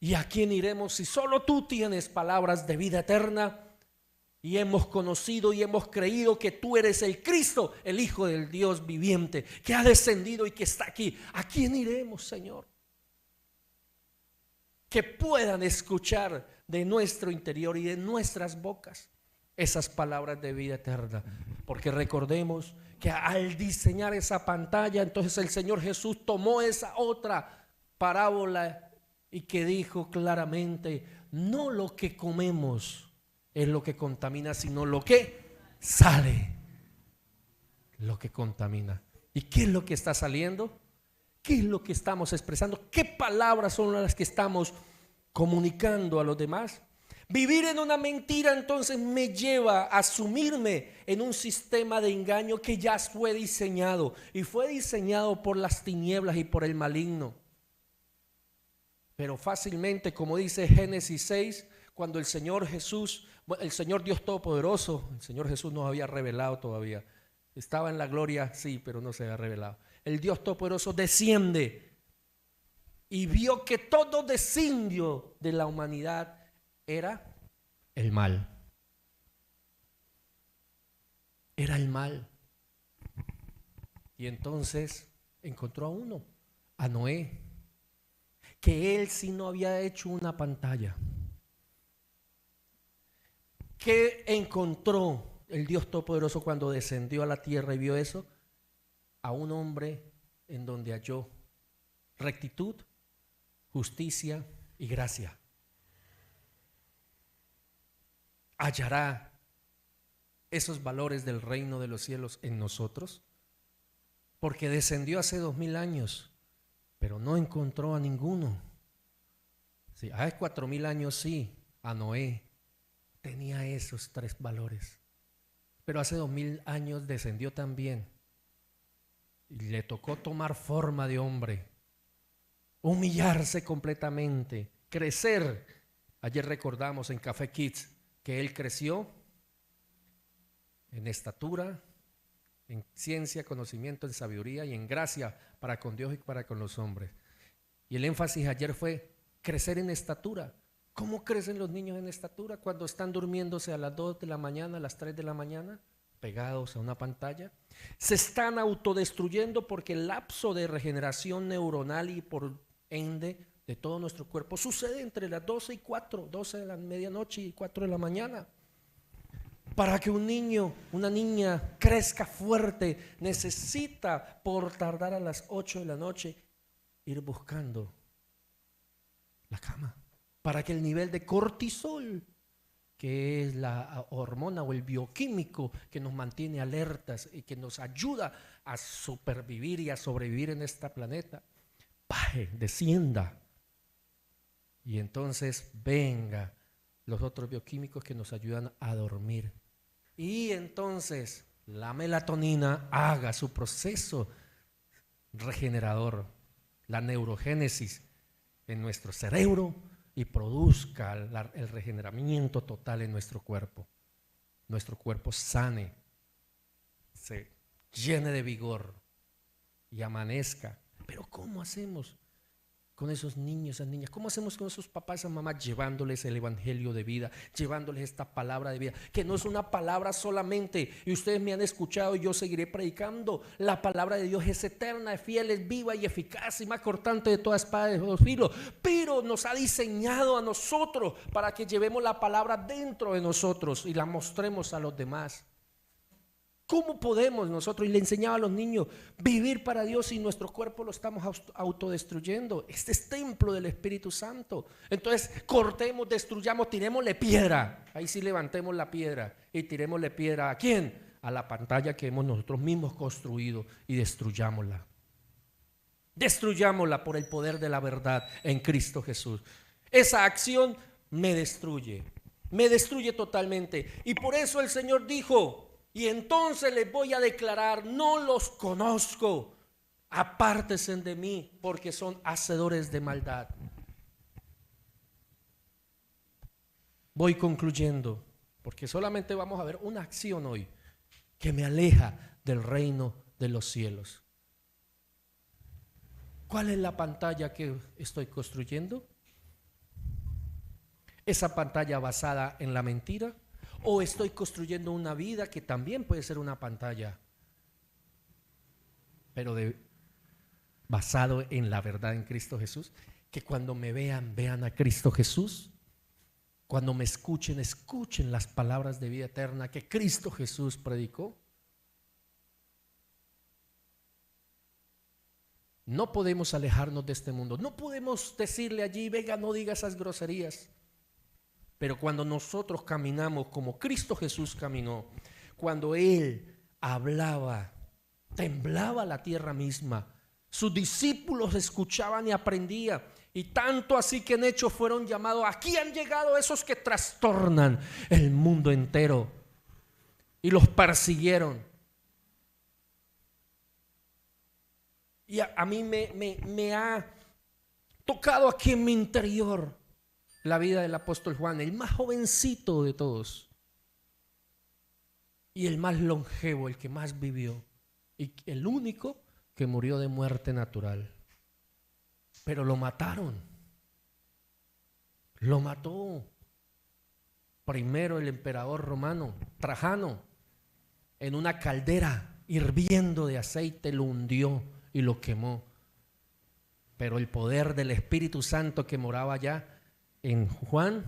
¿Y a quién iremos si solo tú tienes palabras de vida eterna? Y hemos conocido y hemos creído que tú eres el Cristo, el Hijo del Dios viviente, que ha descendido y que está aquí. ¿A quién iremos, Señor? Que puedan escuchar de nuestro interior y de nuestras bocas esas palabras de vida eterna. Porque recordemos que al diseñar esa pantalla, entonces el Señor Jesús tomó esa otra parábola y que dijo claramente: no lo que comemos es lo que contamina, sino lo que sale, lo que contamina. ¿Y qué es lo que está saliendo? ¿Qué es lo que estamos expresando? ¿Qué palabras son las que estamos comunicando a los demás? Vivir en una mentira entonces me lleva a sumirme en un sistema de engaño que ya fue diseñado, y fue diseñado por las tinieblas y por el maligno. Pero fácilmente, como dice Génesis 6, cuando el Señor Jesús, el Señor Dios Todopoderoso, el Señor Jesús no había revelado todavía, estaba en la gloria, sí, pero no se había revelado. El Dios Todopoderoso desciende y vio que todo designio de la humanidad era el mal. Era el mal. Y entonces encontró a uno, a Noé, que él sí no había hecho una pantalla. ¿Qué encontró el Dios Todopoderoso cuando descendió a la tierra y vio eso? A un hombre en donde halló rectitud, justicia y gracia. ¿Hallará esos valores del reino de los cielos en nosotros? Porque descendió hace 2000 años, pero no encontró a ninguno. Sí, hace 4000 años sí, a Noé tenía esos 3 valores, pero hace 2000 años descendió también y le tocó tomar forma de hombre, humillarse completamente, crecer. Ayer recordamos en Café Kids que él creció en estatura, en ciencia, conocimiento, en sabiduría y en gracia para con Dios y para con los hombres. Y el énfasis ayer fue crecer en estatura. ¿Cómo crecen los niños en estatura? Cuando están durmiéndose a las 2 de la mañana, a las 3 de la mañana, pegados a una pantalla. Se están autodestruyendo porque el lapso de regeneración neuronal y por ende de todo nuestro cuerpo sucede entre las 12 y 4, 12 de la medianoche y 4 de la mañana. Para que un niño, una niña crezca fuerte, necesita por tardar a las 8 de la noche ir buscando la cama. Para que el nivel de cortisol, que es la hormona o el bioquímico que nos mantiene alertas y que nos ayuda a supervivir y a sobrevivir en este planeta, baje, descienda. Y entonces venga los otros bioquímicos que nos ayudan a dormir. Y entonces la melatonina haga su proceso regenerador, la neurogénesis en nuestro cerebro y produzca el regeneramiento total en nuestro cuerpo sane, se llene de vigor y amanezca. Pero ¿cómo hacemos con esos niños, esas niñas? ¿Cómo hacemos con esos papás, esas mamás, llevándoles el evangelio de vida, llevándoles esta palabra de vida, que no es una palabra solamente? Y ustedes me han escuchado y yo seguiré predicando. La palabra de Dios es eterna, es fiel, es viva y eficaz y más cortante de toda espada de dos filos, pero nos ha diseñado a nosotros para que llevemos la palabra dentro de nosotros y la mostremos a los demás. ¿Cómo podemos nosotros? Y le enseñaba a los niños vivir para Dios y nuestro cuerpo lo estamos autodestruyendo. Este es templo del Espíritu Santo. Entonces cortemos, destruyamos, tirémosle piedra. Ahí sí levantemos la piedra y tirémosle piedra. ¿A quién? A la pantalla que hemos nosotros mismos construido y destruyámosla. Destruyámosla por el poder de la verdad en Cristo Jesús. Esa acción me destruye totalmente. Y por eso el Señor dijo: y entonces les voy a declarar, no los conozco, apártense de mí, porque son hacedores de maldad. Voy concluyendo, porque solamente vamos a ver una acción hoy que me aleja del reino de los cielos. ¿Cuál es la pantalla que estoy construyendo? ¿Esa pantalla basada en la mentira? ¿O estoy construyendo una vida que también puede ser una pantalla, pero basado en la verdad en Cristo Jesús? Que cuando me vean, vean a Cristo Jesús. Cuando me escuchen, escuchen las palabras de vida eterna que Cristo Jesús predicó. No podemos alejarnos de este mundo. No podemos decirle allí: venga, no diga esas groserías. Pero cuando nosotros caminamos como Cristo Jesús caminó, cuando Él hablaba, temblaba la tierra misma. Sus discípulos escuchaban y aprendían. Y tanto así que en Hechos fueron llamados: aquí han llegado esos que trastornan el mundo entero. Y los persiguieron. Y a mí me ha tocado aquí en mi interior la vida del apóstol Juan, el más jovencito de todos y el más longevo, el que más vivió y el único que murió de muerte natural. Pero lo mataron, lo mató Primero el emperador romano, Trajano, en una caldera hirviendo de aceite lo hundió y lo quemó. Pero el poder del Espíritu Santo que moraba allá en Juan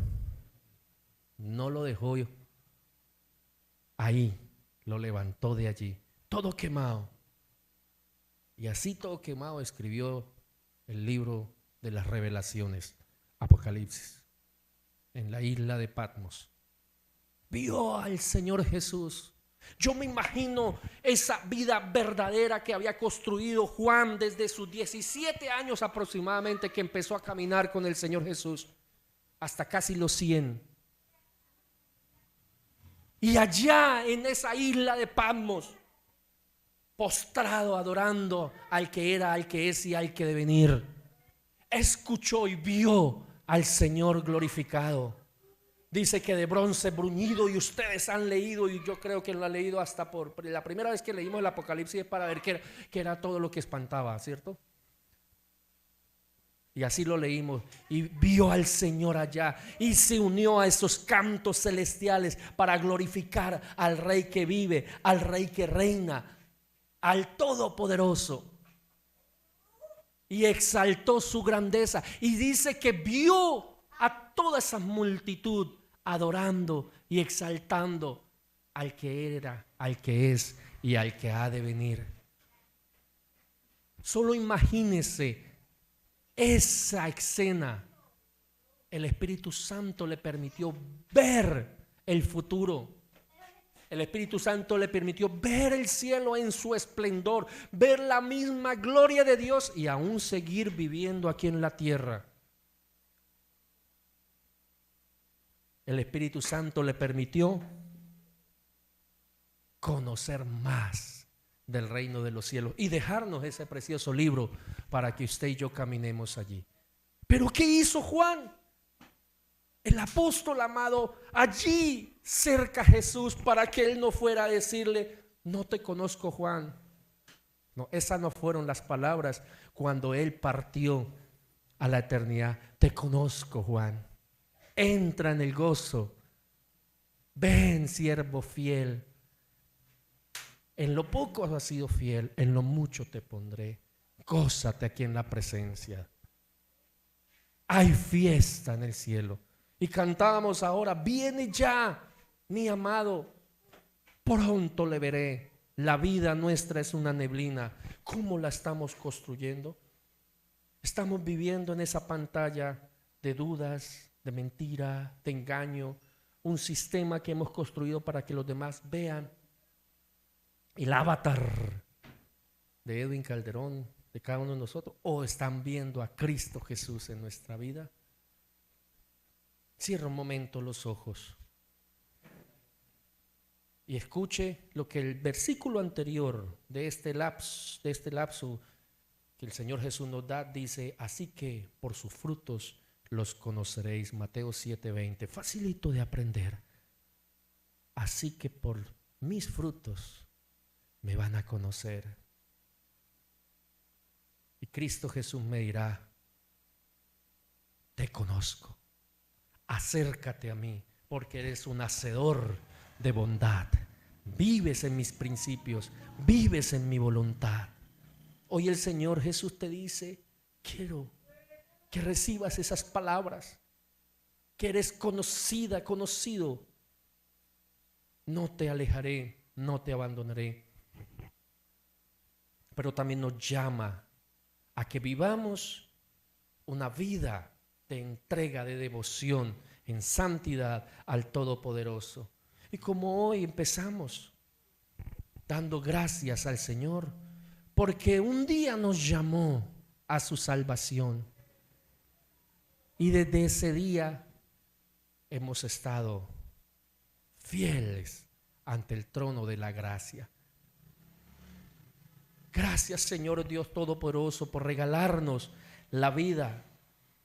no lo dejó ahí, lo levantó de allí, todo quemado. Y así todo quemado escribió el libro de las revelaciones, Apocalipsis, en la isla de Patmos. Vio al Señor Jesús. Yo me imagino esa vida verdadera que había construido Juan desde sus 17 años aproximadamente, que empezó a caminar con el Señor Jesús, hasta casi los 100. Y allá en esa isla de Patmos, postrado, adorando al que era, al que es y al que debe venir, escuchó y vio al Señor glorificado. Dice que de bronce bruñido, y ustedes han leído, y yo creo que lo han leído hasta por la primera vez que leímos el Apocalipsis es para ver que era todo lo que espantaba, ¿cierto? Y así lo leímos, y vio al Señor allá y se unió a esos cantos celestiales para glorificar al Rey que vive, al Rey que reina, al Todopoderoso, y exaltó su grandeza. Y dice que vio a toda esa multitud adorando y exaltando al que era, al que es y al que ha de venir. Solo imagínese esa escena. El Espíritu Santo le permitió ver el futuro. El Espíritu Santo le permitió ver el cielo en su esplendor, ver la misma gloria de Dios y aún seguir viviendo aquí en la tierra. El Espíritu Santo le permitió conocer más del reino de los cielos y dejarnos ese precioso libro para que usted y yo caminemos allí. Pero ¿qué hizo Juan? El apóstol amado, allí cerca a Jesús, para que él no fuera a decirle: no te conozco, Juan. No, esas no fueron las palabras cuando él partió a la eternidad. Te conozco, Juan. Entra en el gozo. Ven, siervo fiel. En lo poco has sido fiel, en lo mucho te pondré. Gózate aquí en la presencia. Hay fiesta en el cielo. Y cantábamos ahora: viene ya mi amado, pronto le veré. La vida nuestra es una neblina. ¿Cómo la estamos construyendo? Estamos viviendo en esa pantalla de dudas, de mentira, de engaño, un sistema que hemos construido para que los demás vean el avatar de Edwin Calderón, de cada uno de nosotros, o están viendo a Cristo Jesús en nuestra vida. Cierra un momento los ojos y escuche lo que el versículo anterior de este lapso que el Señor Jesús nos da. Dice: así que por sus frutos los conoceréis. Mateo 7:20, facilito de aprender. Así que por mis frutos me van a conocer. Y Cristo Jesús me dirá: te conozco, acércate a mí, porque eres un hacedor de bondad, vives en mis principios, vives en mi voluntad. Hoy el Señor Jesús te dice: quiero que recibas esas palabras, que eres conocida, conocido. No te alejaré, no te abandonaré. Pero también nos llama a que vivamos una vida de entrega, de devoción, en santidad al Todopoderoso. Y como hoy empezamos dando gracias al Señor, porque un día nos llamó a su salvación. Y desde ese día hemos estado fieles ante el trono de la gracia. Gracias, Señor Dios Todopoderoso, por regalarnos la vida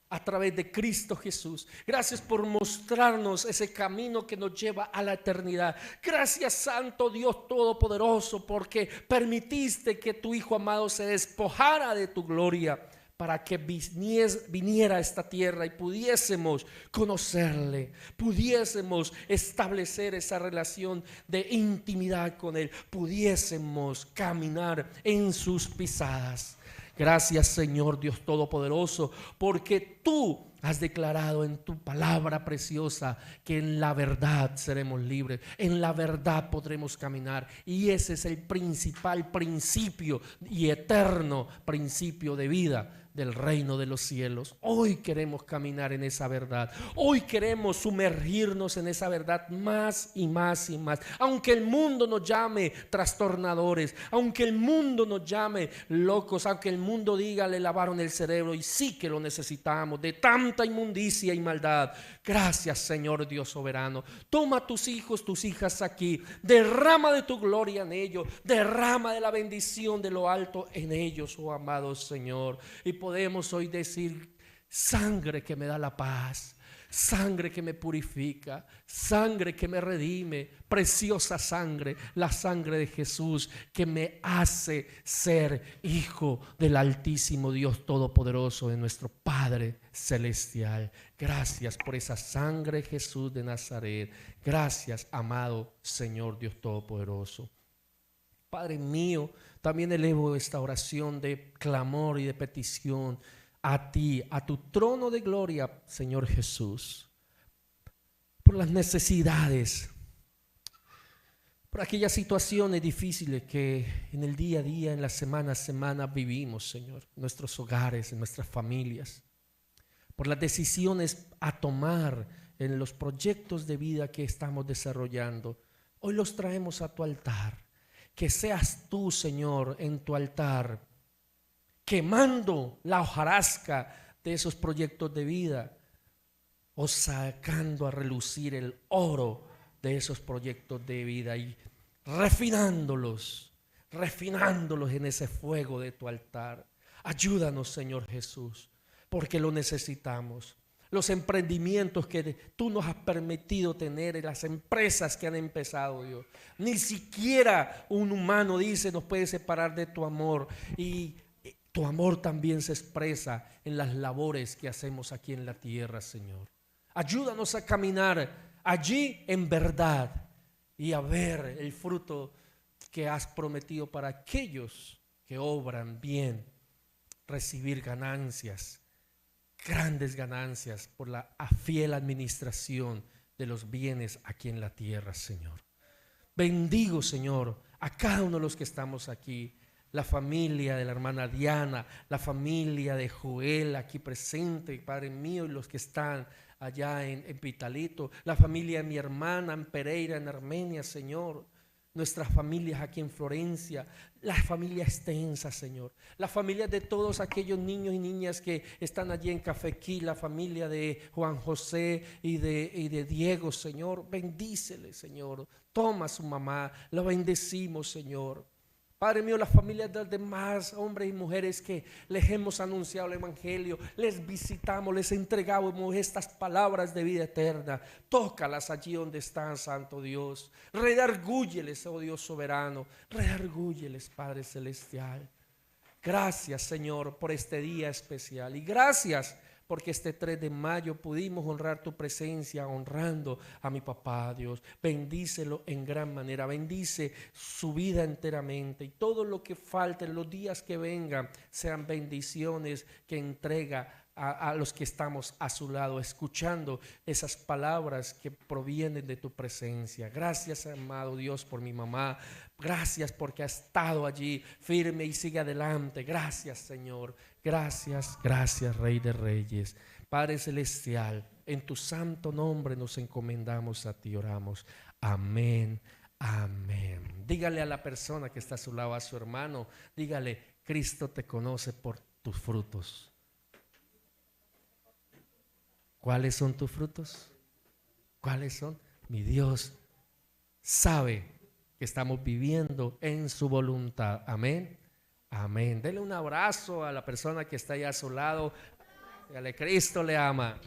a través de Cristo Jesús. Gracias por mostrarnos ese camino que nos lleva a la eternidad. Gracias, Santo Dios Todopoderoso, porque permitiste que tu Hijo amado se despojara de tu gloria para que viniera a esta tierra y pudiésemos conocerle, pudiésemos establecer esa relación de intimidad con Él, pudiésemos caminar en sus pisadas. Gracias, Señor Dios Todopoderoso, porque tú has declarado en tu palabra preciosa que en la verdad seremos libres, en la verdad podremos caminar, y ese es el principal principio y eterno principio de vida del reino de los cielos. Hoy queremos caminar en esa verdad, hoy queremos sumergirnos en esa verdad más y más y más, aunque el mundo nos llame trastornadores, aunque el mundo nos llame locos, aunque el mundo diga le lavaron el cerebro, y sí que lo necesitamos, de tanta inmundicia y maldad. Gracias, Señor Dios soberano. Toma a tus hijos, tus hijas aquí, derrama de tu gloria en ellos, derrama de la bendición de lo alto en ellos, oh amado Señor. Y podemos hoy decir: sangre que me da la paz, sangre que me purifica, sangre que me redime, preciosa sangre, la sangre de Jesús que me hace ser hijo del Altísimo Dios Todopoderoso, de nuestro Padre Celestial. Gracias por esa sangre, Jesús de Nazaret. Gracias, amado Señor Dios Todopoderoso. Padre mío, también elevo esta oración de clamor y de petición a ti, a tu trono de gloria, Señor Jesús, por las necesidades, por aquellas situaciones difíciles que en el día a día, en la semana a semana vivimos, Señor, en nuestros hogares, en nuestras familias, por las decisiones a tomar en los proyectos de vida que estamos desarrollando. Hoy los traemos a tu altar. Que seas tú, Señor, en tu altar, quemando la hojarasca de esos proyectos de vida, o sacando a relucir el oro de esos proyectos de vida y refinándolos en ese fuego de tu altar. Ayúdanos, Señor Jesús, porque lo necesitamos. Los emprendimientos que tú nos has permitido tener, y las empresas que han empezado, Dios, ni siquiera un humano, dice, nos puede separar de tu amor. Y tu amor también se expresa en las labores que hacemos aquí en la tierra, Señor. Ayúdanos a caminar allí en verdad y a ver el fruto que has prometido para aquellos que obran bien, recibir ganancias, grandes ganancias por la fiel administración de los bienes aquí en la tierra, Señor. Bendigo, Señor, a cada uno de los que estamos aquí, la familia de la hermana Diana, la familia de Joel aquí presente, Padre mío, y los que están allá en Pitalito, la familia de mi hermana en Pereira, en Armenia, Señor, nuestras familias aquí en Florencia, la familia extensa, Señor, la familia de todos aquellos niños y niñas que están allí en Cafequí, la familia de Juan José y de Diego, Señor, bendícele, Señor, toma a su mamá, la bendecimos, Señor. Padre mío, las familias de los demás hombres y mujeres que les hemos anunciado el evangelio, les visitamos, les entregamos estas palabras de vida eterna. Tócalas allí donde están, Santo Dios. Redargúyeles, oh Dios soberano. Redargúyeles, Padre celestial. Gracias, Señor, por este día especial. Y gracias porque este 3 de mayo pudimos honrar tu presencia, honrando a mi papá, Dios. Bendícelo en gran manera, bendice su vida enteramente, y todo lo que falte en los días que vengan sean bendiciones que entrega a los que estamos a su lado, escuchando esas palabras que provienen de tu presencia. Gracias, amado Dios, por mi mamá. Gracias porque ha estado allí firme y sigue adelante. Gracias, Señor. Gracias, gracias, Rey de Reyes. Padre Celestial, en tu santo nombre nos encomendamos a ti, oramos. Amén, amén. Dígale a la persona que está a su lado, a su hermano, dígale: Cristo te conoce por tus frutos. ¿Cuáles son tus frutos? ¿Cuáles son? Mi Dios sabe que estamos viviendo en su voluntad. Amén. Amén. Dele un abrazo a la persona que está ahí a su lado. Dígale: Cristo le ama.